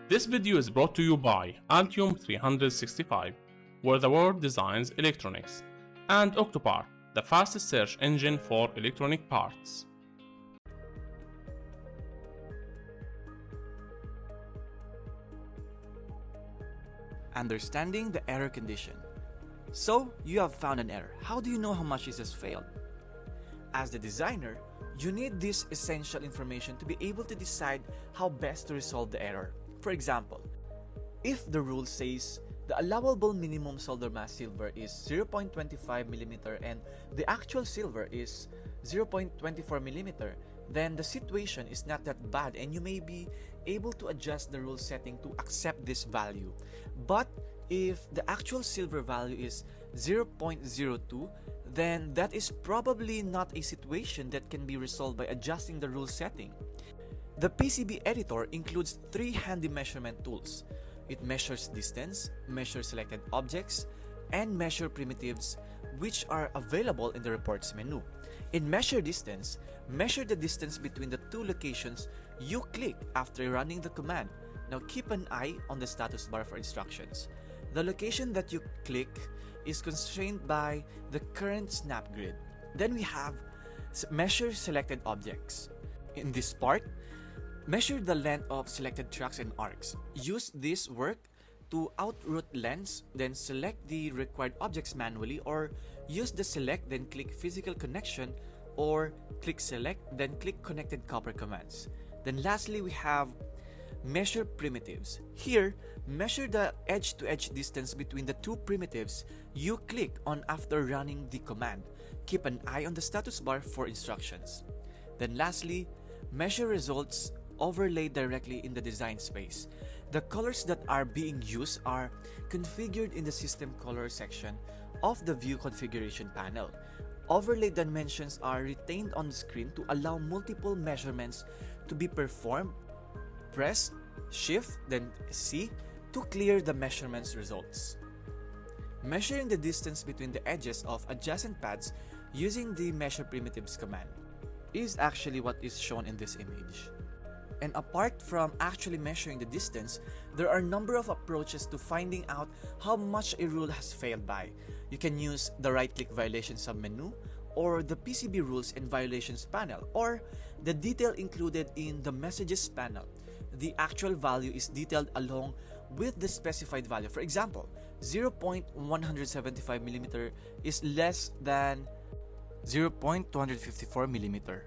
This video is brought to you by Altium 365, where the world designs electronics, and Octopart, the fastest search engine for electronic parts. Understanding the error condition. So, you have found an error. How do you know how much it has failed? As the designer, you need this essential information to be able to decide how best to resolve the error. For example, if the rule says the allowable minimum solder mass silver is 0.25mm and the actual silver is 0.24mm, then the situation is not that bad and you may be able to adjust the rule setting to accept this value. But if the actual silver value is 0.02, then that is probably not a situation that can be resolved by adjusting the rule setting. The PCB editor includes 3 handy measurement tools. It measures distance, measures selected objects, and measure primitives, which are available in the reports menu. In measure distance, measure the distance between the 2 locations you click after running the command. Now keep an eye on the status bar for instructions. The location that you click is constrained by the current snap grid. Then we have measure selected objects. In this part, measure the length of selected tracks and arcs. Use this work to outroute lengths, then select the required objects manually, or use the select then click physical connection, or click select then click connected copper commands. Then lastly, we have measure primitives. Here, measure the edge-to-edge distance between the 2 primitives you click on after running the command. Keep an eye on the status bar for instructions. Then lastly, measure results overlaid directly in the design space. The colors that are being used are configured in the system color section of the view configuration panel. Overlay dimensions are retained on the screen to allow multiple measurements to be performed. Press Shift then C to clear the measurements results. Measuring the distance between the edges of adjacent pads using the measure primitives command is actually what is shown in this image. And apart from actually measuring the distance, there are a number of approaches to finding out how much a rule has failed by. You can use the right-click violation submenu, or the PCB rules and violations panel, or the detail included in the messages panel. The actual value is detailed along with the specified value. For example, 0.175mm is less than 0.254mm.